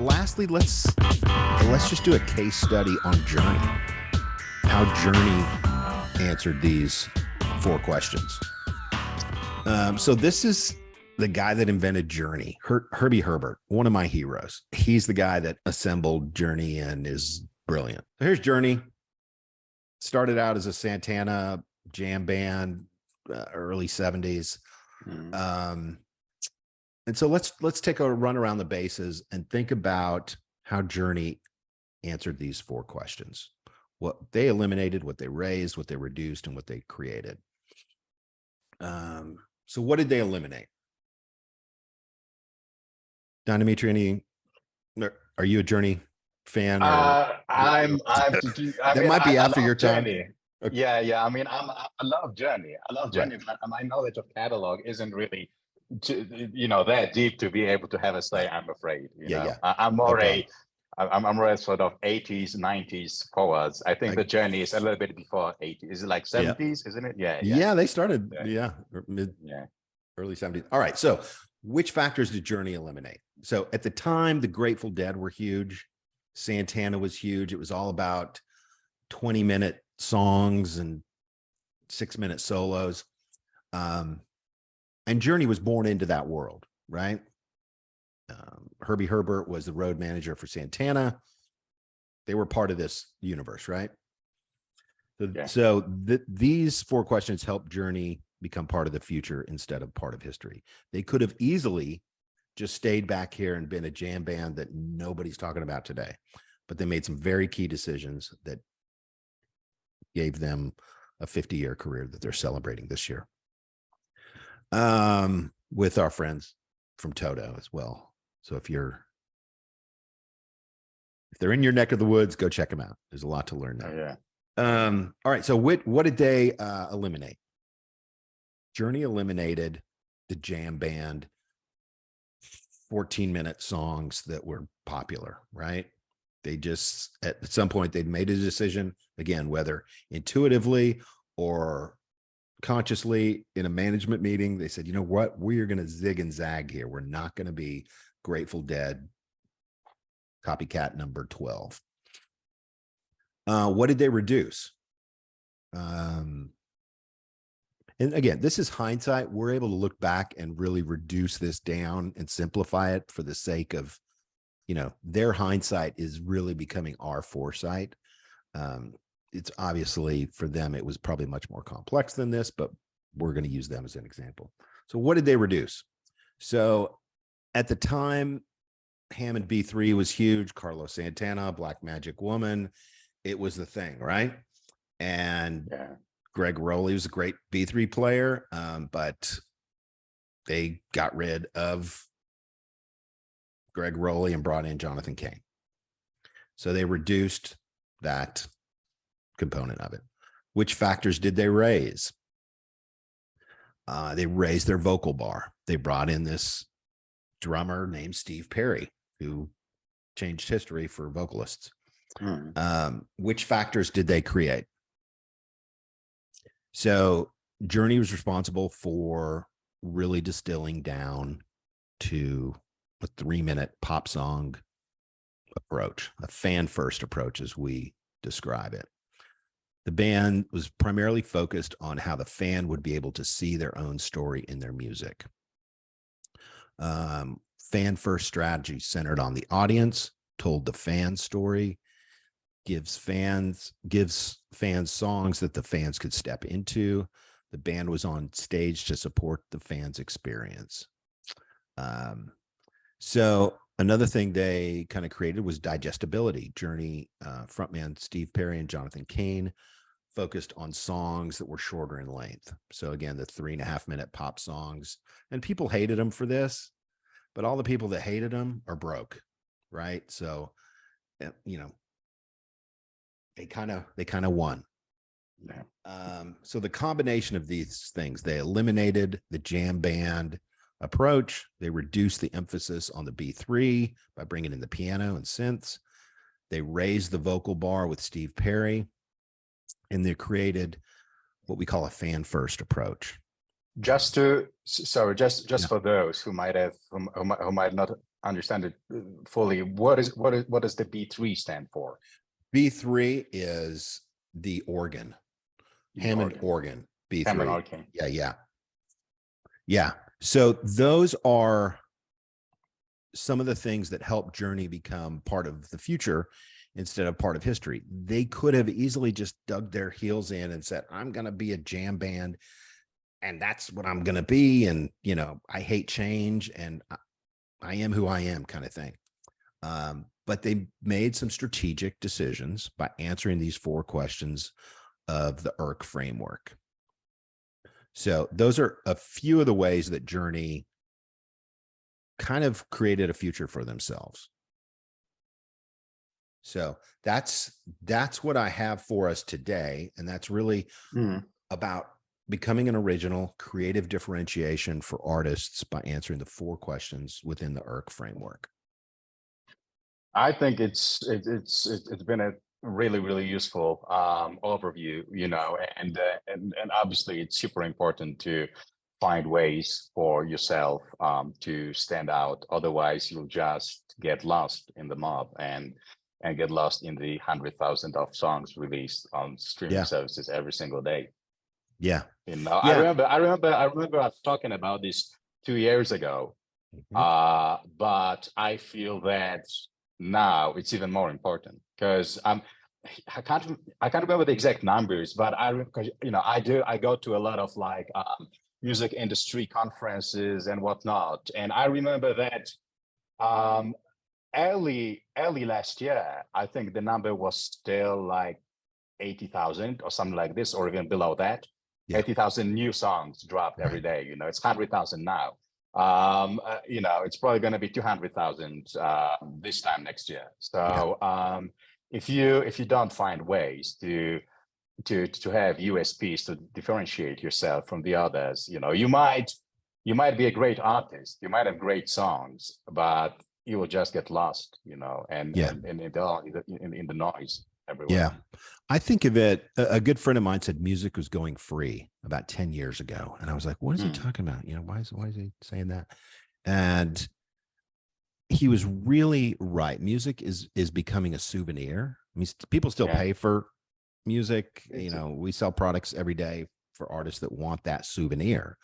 And lastly, let's just do a case study on Journey. How Journey answered these 4 questions. So this is the guy that invented Journey, Herbie Herbert, one of my heroes. He's the guy that assembled Journey and is brilliant. So here's Journey. Started out as a Santana jam band, early 70s. And so let's take a run around the bases and think about how Journey answered these 4 questions. What they eliminated, what they raised, what they reduced, and what they created. So what did they eliminate? Don Dimitri, are you a Journey fan? Or that might be after your time. Journey. Okay. Yeah. I mean, I love Journey. Right. But my knowledge of catalog isn't really, that deep to be able to have a say. I'm afraid. I'm more I'm more sort of 80s, 90s forwards. I think the Journey is a little bit before 80s. Is it like 70s? Isn't it? Yeah. They started. Early 70s. All right. So which factors did Journey eliminate? So at the time, the Grateful Dead were huge. Santana was huge. It was all about 20-minute songs and 6-minute solos. And Journey was born into that world, right? Herbie Herbert was the road manager for Santana. They were part of this universe, right? So these 4 questions helped Journey become part of the future instead of part of history. They could have easily just stayed back here and been a jam band that nobody's talking about today, but they made some very key decisions that gave them a 50-year career that they're celebrating this year. With our friends from Toto as well. So if they're in your neck of the woods, go check them out. There's a lot to learn there. All right. So what did they eliminate? Journey eliminated the jam band 14-minute songs that were popular, right? They just, at some point, they'd made a decision, again, whether intuitively or consciously in a management meeting, they said, you know what, we are going to zig and zag here. We're not going to be Grateful Dead copycat number 12. What did they reduce? And again, this is hindsight. We're able to look back and really reduce this down and simplify it for the sake of, their hindsight is really becoming our foresight. It's obviously for them, it was probably much more complex than this, but we're going to use them as an example. So what did they reduce? So at the time, Hammond B3 was huge. Carlos Santana, Black Magic Woman. It was the thing, right? And Greg Rowley was a great B3 player, but they got rid of Greg Rowley and brought in Jonathan Cain. So they reduced that component of it. Which factors did they raise? They raised their vocal bar. They brought in this drummer named Steve Perry, who changed history for vocalists. Which factors did they create? So Journey was responsible for really distilling down to a 3-minute pop song approach, a fan-first approach as we describe it. The band was primarily focused on how the fan would be able to see their own story in their music. Fan-first strategy centered on the audience, told the fan story, gives fans songs that the fans could step into. The band was on stage to support the fans' experience. So another thing they kind of created was digestibility. Journey frontman Steve Perry and Jonathan Cain focused on songs that were shorter in length. So again, the 3.5-minute pop songs, and people hated them for this, but all the people that hated them are broke, right? So, they kind of won. So the combination of these things, they eliminated the jam band approach. They reduced the emphasis on the B3 by bringing in the piano and synths. They raised the vocal bar with Steve Perry, and they created what we call a fan-first approach. Just for those who might not understand it fully, what does the B3 stand for? B3 is the organ, Hammond organ. B3. Hammond organ. Yeah. So those are some of the things that help Journey become part of the future instead of part of history. They could have easily just dug their heels in and said, I'm going to be a jam band and that's what I'm going to be. And, you know, I hate change and I am who I am kind of thing. But they made some strategic decisions by answering these 4 questions of the ERC framework. So those are a few of the ways that Journey kind of created a future for themselves. So that's what I have for us today. And that's really about becoming an original, creative differentiation for artists by answering the 4 questions within the ERC framework. I think it's been a really useful overview, you know, and obviously it's super important to find ways for yourself to stand out. Otherwise, you'll just get lost in the mob and get lost in the 100,000 of songs released on streaming services every single day. Yeah, you know, I remember I was talking about this 2 years ago, but I feel that now it's even more important because I can't remember the exact numbers, but I go to a lot of like music industry conferences and whatnot, and I remember that early last year, I think the number was still like 80,000 or something like this, or even below that. 80,000 new songs dropped every day. You know, it's 100,000 now. You know, it's probably going to be 200,000 this time next year. So if you don't find ways to have USPs to differentiate yourself from the others, you know, you might be a great artist, you might have great songs, but you will just get lost, you know, and in the noise everywhere. Yeah, I think of it. A good friend of mine said music was going free about 10 years ago, and I was like, "What is he talking about? You know, why is he saying that?" And he was really right. Music is becoming a souvenir. I mean, people still pay for music. You know, we sell products every day for artists that want that souvenir.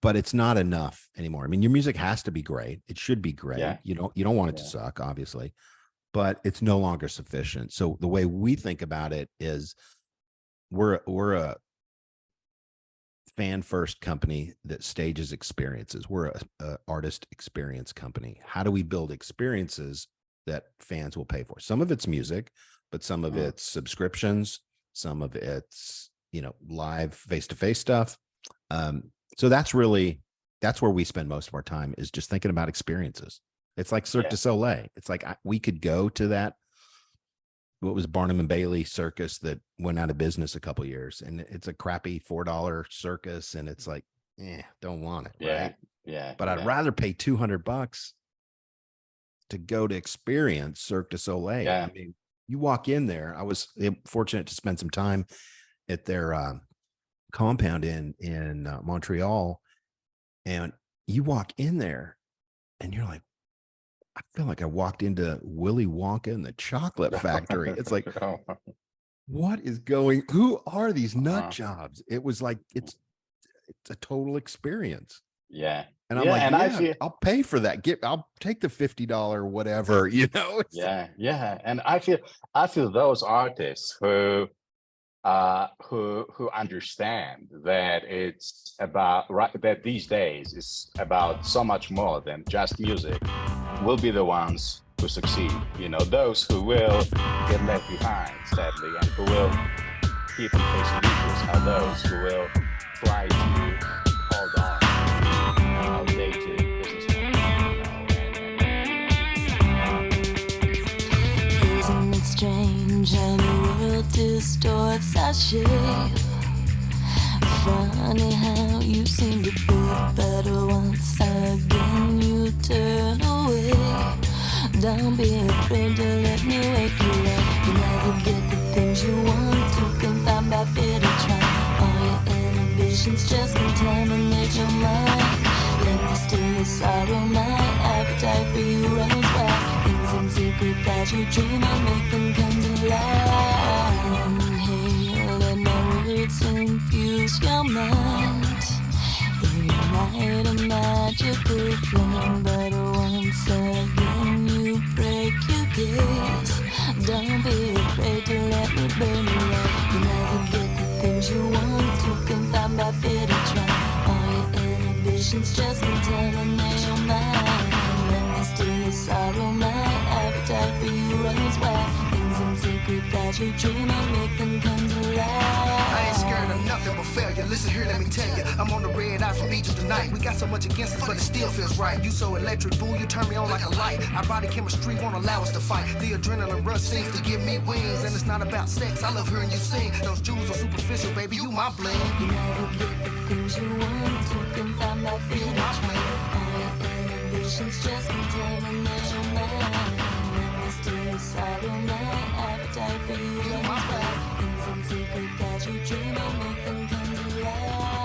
But it's not enough anymore. I mean, your music has to be great. It should be great. Yeah. You don't want it to suck, obviously, but it's no longer sufficient. So the way we think about it is we're a fan first company that stages experiences. We're a artist experience company. How do we build experiences that fans will pay for? Some of it's music, but some of it's subscriptions, some of it's, you know, live face-to-face stuff. So that's where we spend most of our time, is just thinking about experiences. It's like Cirque du Soleil. It's like we could go to that, what was Barnum and Bailey circus that went out of business a couple of years, and it's a crappy $4 circus, and it's like, don't want it. Right? But I'd rather pay $200 to go to experience Cirque du Soleil. I mean, you walk in there. I was fortunate to spend some time at their compound in Montreal, and you walk in there and you're like, I feel like I walked into Willy Wonka and the Chocolate Factory. It's like, what is who are these nut jobs? It was like, it's a total experience. Yeah. And I'm like, I'll pay for that. I'll take the $50 whatever, you know? Yeah. And I feel those artists who understand that it's about that these days is about so much more than just music will be the ones who succeed. You know, those who will get left behind, sadly, and who will keep on facing issues are those who will try to hold on to outdated business models. Isn't it strange how the world distorts our shape? Funny how you seem to feel better once again you turn away. Don't be afraid to let me wake you up. You never get the things you want to, confound by fear to try. All your inhibitions just contaminate your mind. Let me steal your sorrow, my appetite for you runs wild. Things in secret that you dream of, make them come to life. Hey, let my words infuse your mind. Ignite a magical flame, but once again you break your gaze. Don't be afraid to let me burn you up. You never get the things you want, too confined by fear to try. All your inhibitions just contaminate your mind. Let me steal your sorrow, my appetite for you runs wild. Things in secret that you dream of, make them come to life. I ain't scared of nothing but failure. Listen here, let me tell you, I'm on the red eye from Egypt tonight. We got so much against us, but it still feels right. You so electric, boo, you turn me on like a light. Our body chemistry won't allow us to fight. The adrenaline rush seems to give me wings, and it's not about sex. I love hearing you sing. Those jewels are superficial, baby. You my bling. You never get the things you want, too confined by fear to try. All your inhibitions just contaminate your mind. Let me steal your sorrow, my appetite for you runs wild. Things in secret that you dream of, make them come to life.